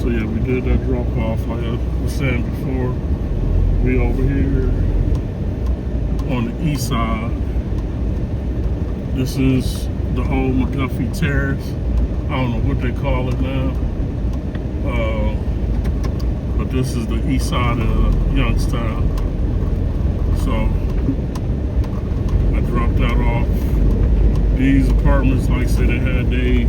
So yeah, we did that drop off. Like I was saying before, we over here on the east side. This is the old McGuffey Terrace. I don't know what they call it now. But this is the east side of Youngstown. So I dropped that off. These apartments, like I said, they had they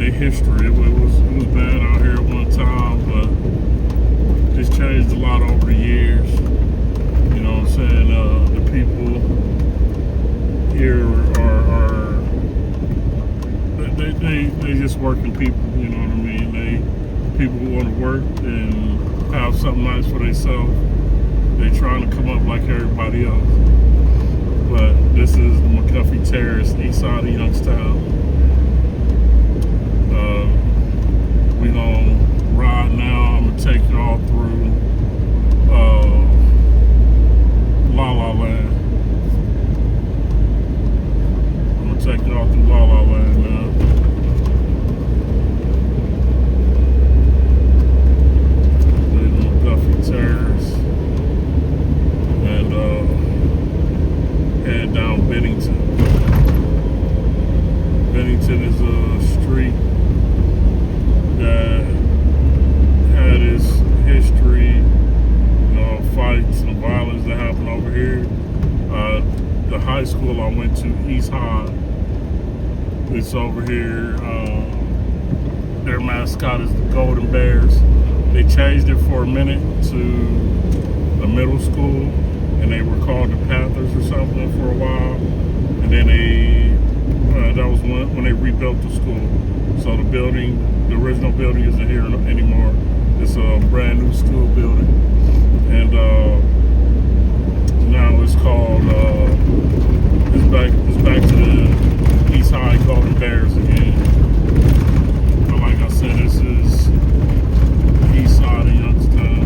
history. It was bad out here at one time, but it's changed a lot over the years. You know what I'm saying? The people here are they just working people. You know what I mean? People who want to work and have something nice for themselves. They trying to come up like everybody else. But this is the McGuffey Terrace, east side of Youngstown. We gonna ride now. I'm gonna take y'all through La La Land. I'm gonna take y'all through La La Land now. Terrace and head down Bennington. Bennington is a street that had its history, you know, fights and violence that happened over here. The high school I went to, East High, it's over here. Their mascot is the Golden Bears. They changed it for a minute to a middle school, and they were called the Panthers or something for a while. And then that was when they rebuilt the school. So the original building isn't here anymore. It's a brand new school building. And now it's called, it's back to the East High Golden Bears again. But like I said, this is east side of Youngstown.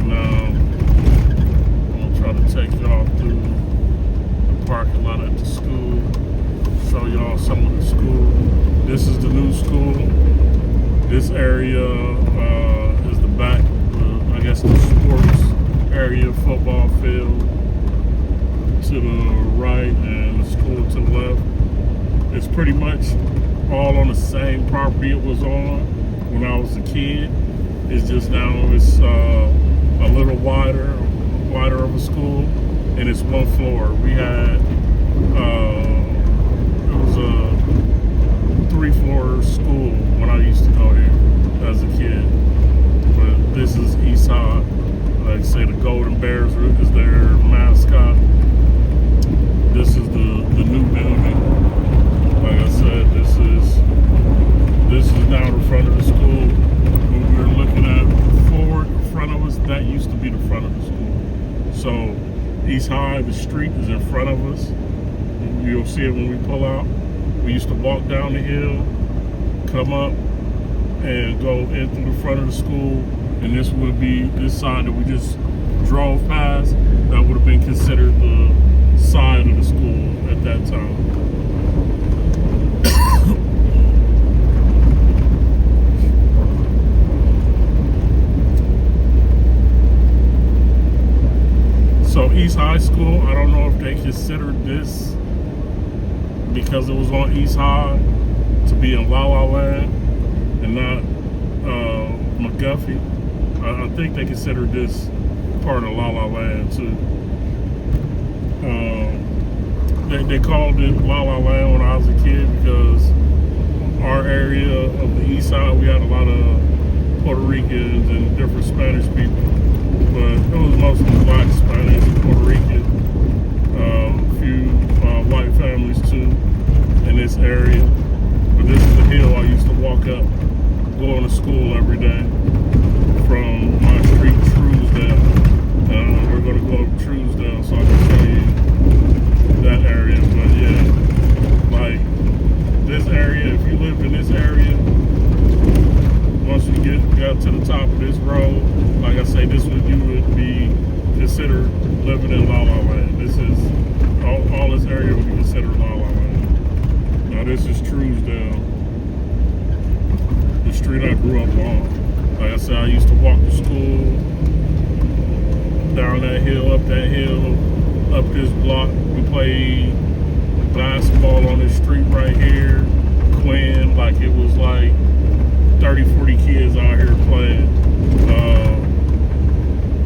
Now, I'm gonna try to take y'all through the parking lot at the school, show y'all some of the school. This is the new school. This area is the back, I guess the sports area, football field to the right and the school to the left. It's pretty much all on the same property it was on when I was a kid. It's just now it's a little wider of a school, and it's one floor. We had it was a 3-floor school when I used to go here as a kid. But this is East High. Like I say, the Golden Bears is their mascot. This is the new building. Like I said, this is now the front of the school. When we were looking at forward in front of us, that used to be the front of the school. So East High, the street is in front of us. You'll see it when we pull out. We used to walk down the hill, come up, and go in through the front of the school. And this would be this side that we just drove past. That would have been considered the side of the school at that time. So East High School, I don't know if they considered this, because it was on East High, to be in La La Land and not McGuffey. I think they considered this part of La La Land too. They called it La La Land when I was a kid because our area of the east side, we had a lot of Puerto Ricans and different Spanish people, but it was mostly black, Spanish, and Puerto Rican. A few white families too in this area. But this is the hill I used to walk up going to school every day from my street, Truesdale. We're going to go up Truesdale so I can show you that area. But yeah, like this area, if you lived in this area, once you got to the top of this road, like I say, you would be considered living in La La Land. This is all this area would be considered La La Land. Now this is Truesdale, the street I grew up on. Like I said, I used to walk to school, down that hill, up that hill, up this block. We played basketball on this street right here, Quinn, like it was like 30, 40 kids out here playing.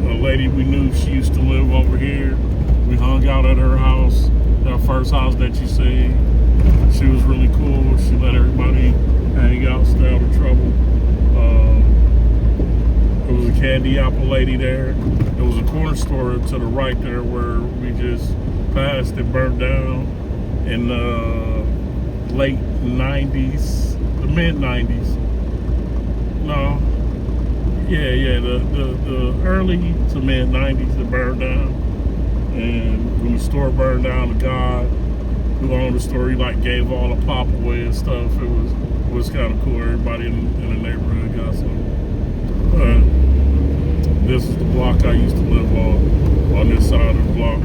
A lady we knew, she used to live over here. We hung out at her house, that first house that you see. She was really cool. She let everybody hang out, stay out of trouble. There was a candy apple lady there. There was a corner store to the right there where we just passed. It burned down in the late 90s, the mid 90s. No, yeah, the early to mid 90s it burned down. And when the store burned down, the guy who owned the store, he like gave all the pop away and stuff. It was kind of cool. Everybody in the neighborhood got some. This is the block I used to live on this side of the block.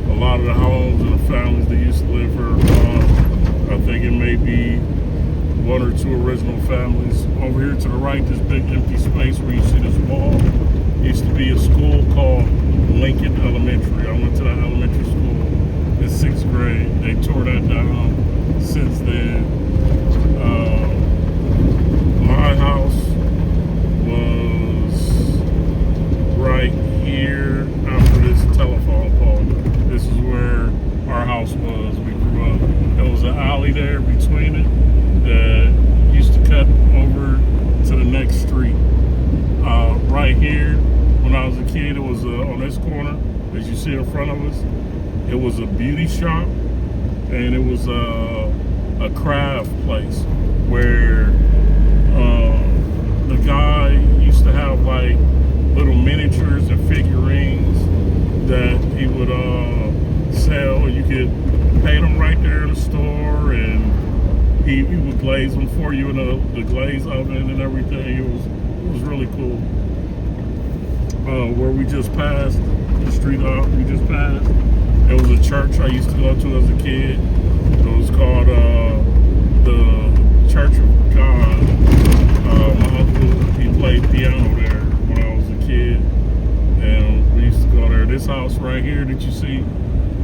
A lot of the homes and the families that used to live here, I think it may be one or two original families. Over here to the right, this big empty space where you see this wall, used to be a school called Lincoln Elementary. I went to that elementary school in 6th grade. They tore that down since then. My house was right here after this telephone pole. This is where our house was. We grew up. There was an alley there between it that used to cut over to the next street. Right here, when I was a kid, it was on this corner, as you see in front of us, it was a beauty shop, and it was a craft place where the guy used to have like little miniatures and figurines that he would sell. You could pay them right there in the store, and he would glaze them for you in the glaze oven and everything. It was really cool. Where we just passed, the street we just passed, it was a church I used to go to as a kid. It was called the Church of God. My uncle, he played piano there when I was a kid, and we used to go there. This house right here that you see,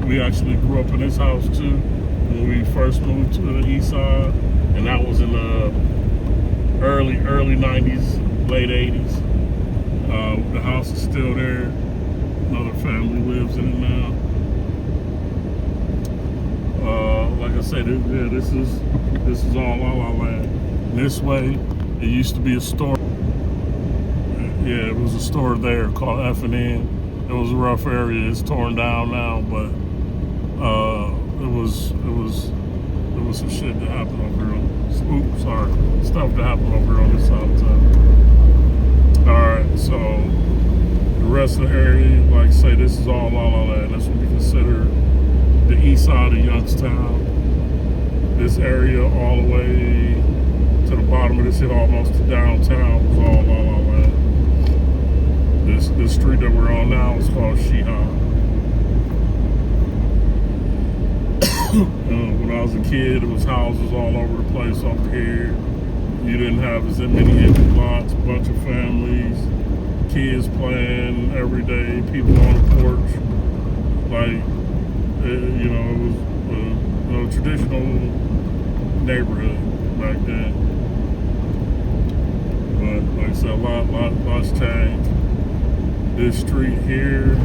we actually grew up in this house too when we first moved to the east side, and that was in the early 90s, late 80s. The house is still there. Another family lives in it now. Like I said, this is all La La Land. This way, it used to be a store. Yeah, it was a store there called F&N. It was a rough area. It's torn down now, but it was some shit that happened over here. Stuff that happened over here on this side of town. Alright, so the rest of the area, like I say, this is all La La Land. That's what we consider the east side of Youngstown. This area all the way to the bottom of this hill, almost to downtown, was all La La Land. This street that we're on now is called Sheehan. When I was a kid, it was houses all over the place over here. You didn't have as many empty lots, a bunch of families, kids playing every day, people on the porch. Like, it was a traditional neighborhood back then. But like I said, lots changed. This street here,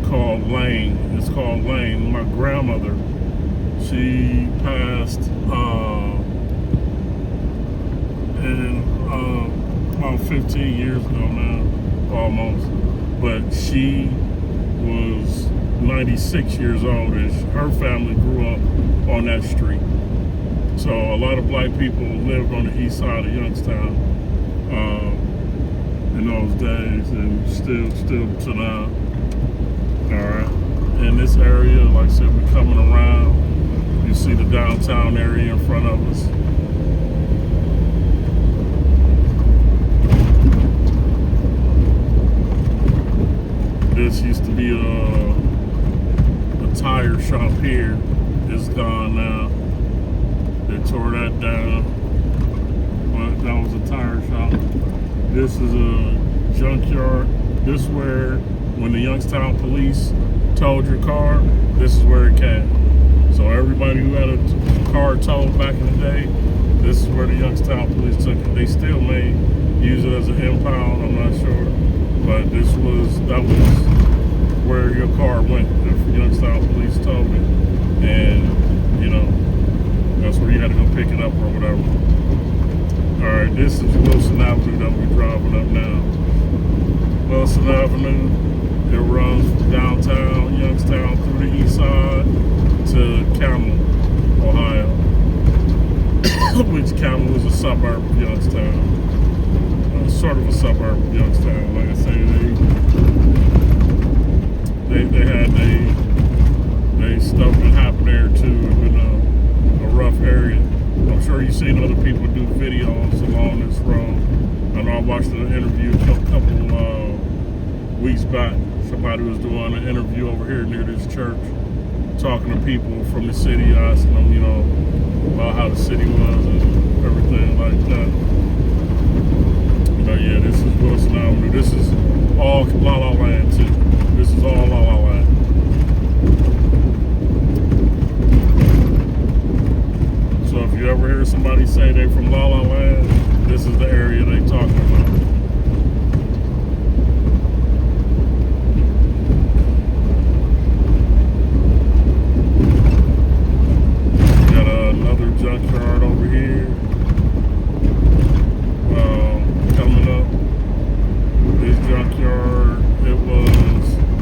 called Lane. It's called Lane. My grandmother, she passed about 15 years ago now, almost. But she was 96 years old, and her family grew up on that street. So a lot of black people lived on the east side of Youngstown in those days, and still to now. All right. In this area, like I said, we're coming around. You see the downtown area in front of us. Youngstown. This is a junkyard. This is where, when the Youngstown police towed your car, this is where it came. So everybody who had a car towed back in the day, this is where the Youngstown police took it. They still may use it as an impound, I'm not sure. But that was where your car went. The Youngstown police towed it. And, you know, that's where you had to go pick it up or whatever. All right, this is Wilson Avenue that we're driving up now. Wilson Avenue, it runs from downtown Youngstown through the east side to Camel, Ohio, which Camel is a suburb of Youngstown. Sort of a suburb of Youngstown. Like I say, they stuff that happened there too. It's been a rough area. I'm sure you've seen other people do videos along this road. I know I watched an interview a couple weeks back. Somebody was doing an interview over here near this church, talking to people from the city, asking them, you know, about how the city was and everything like that. But yeah, this is Wilson Avenue. This is all La La Land too. This is all La La Land. So if you ever hear somebody say they're from La La Land, this is the area they talking about. Got another junkyard over here. Coming up, this junkyard,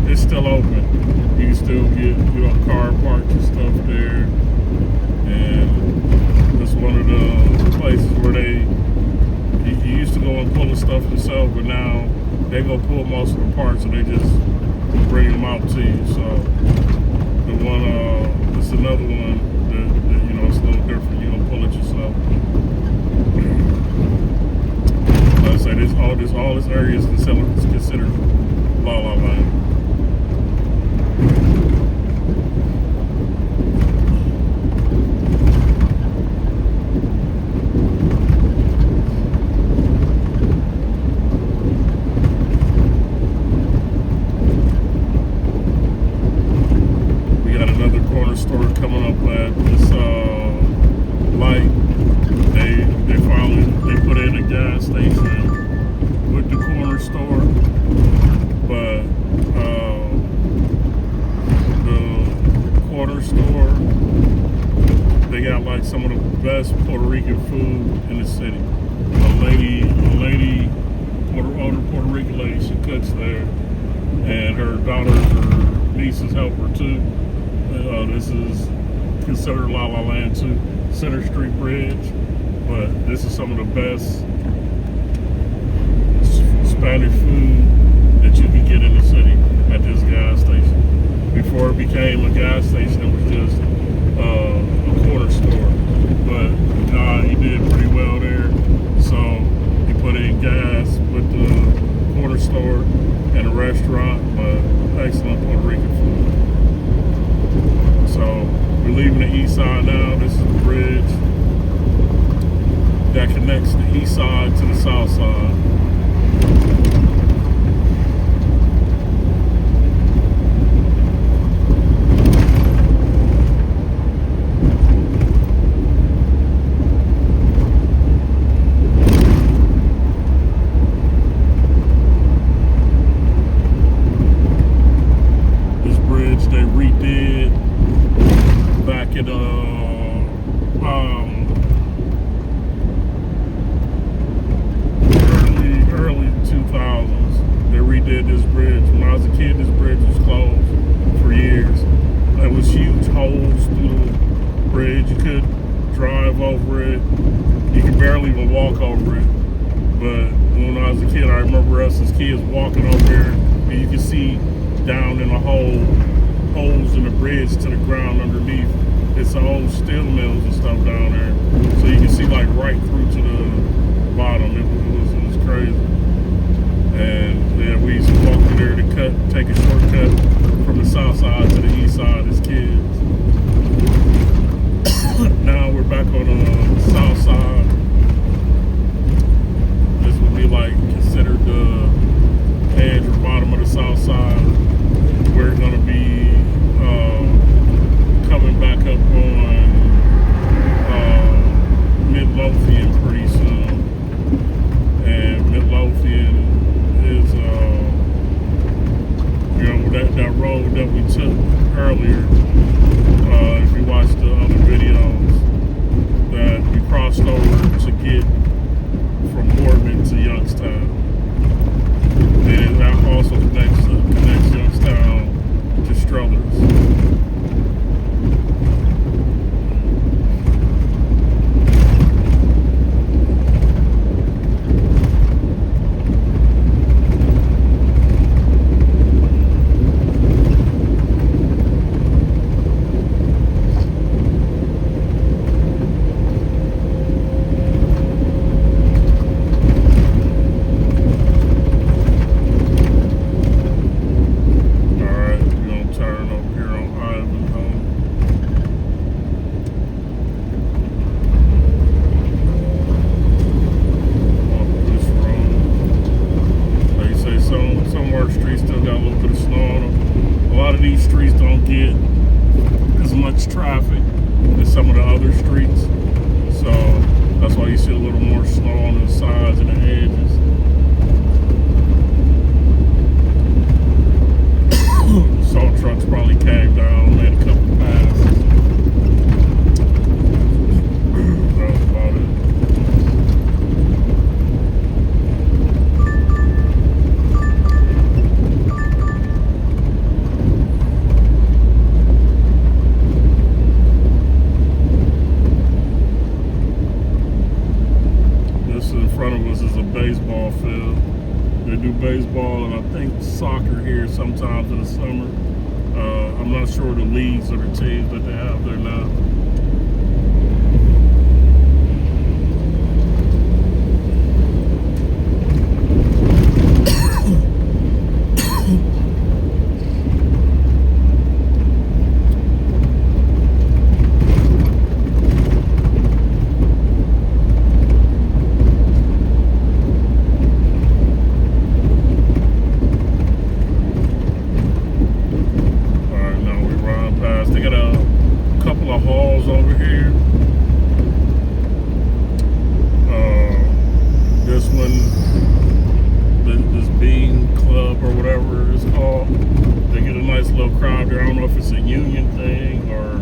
it's still open. You can still get, you know, car parts and stuff there. And it's one of the places where you used to go and pull the stuff yourself, but now they go pull most of the parts and they just bring them out to you. So it's another one that you know, it's a little different. You don't pull it yourself. Like I say, all this area is considered La La Land. We got another corner store coming up at this light. They put in a gas station with the corner store, but the corner store, they got like some of the best Puerto Rican food in the city. Older Puerto Rican lady, she cooks there, and her daughters or nieces help her too. This is considered La La Land too, Center Street Bridge. But this is some of the best Spanish food that you can get in the city at this gas station. Before it became a gas station, it was just a corner store. But he did pretty well there. So he put in gas with the corner store and a restaurant, but excellent Puerto Rican food. So we're leaving the east side now. This is the bridge that connects the east side to the south side. This bridge they redid back in early 2000s. They redid this bridge. When I was a kid, this bridge was closed for years. There was huge holes through the bridge. You couldn't drive over it. You could barely even walk over it. But when I was a kid, I remember us as kids walking over there, and you could see down in the holes in the bridge to the ground underneath. It's the old steel mills and stuff down there. So you can see like right through to the bottom. It was crazy. And yeah, we used to walk through there to take a shortcut from the south side to the east side as kids. Now we're back on the south side. This that we took earlier. If you watch the other videos, that we crossed over to get from Boardman to Youngstown. And that also connects Youngstown to Struthers. Streets still got a little bit of snow on them. A lot of these streets don't get as much traffic as some of the other streets, so that's why you see a little more snow on the sides and the edges. Salt trucks probably came down, made a couple passes. That was about it. In front of us is a baseball field. They do baseball and I think soccer here sometimes in the summer. I'm not sure the leagues or the teams that they have there now. They got a couple of halls over here. This one, this Bean Club or whatever it's called, they get a nice little crowd there. I don't know if it's a union thing or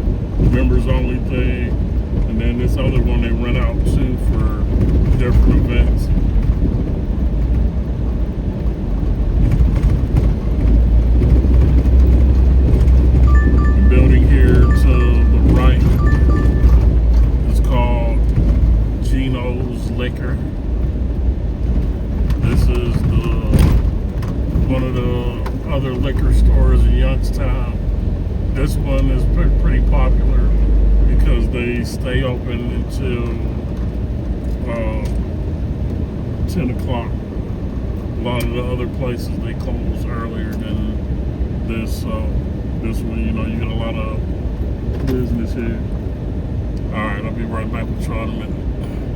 members only thing. And then this other one they rent out too for different events. Building here to the right is called Gino's Liquor. This is one of the other liquor stores in Youngstown. This one is pretty popular because they stay open until 10 o'clock. A lot of the other places they close earlier than this, so this one, you know, you get a lot of business here. All right, I'll be right back with y'all in a minute.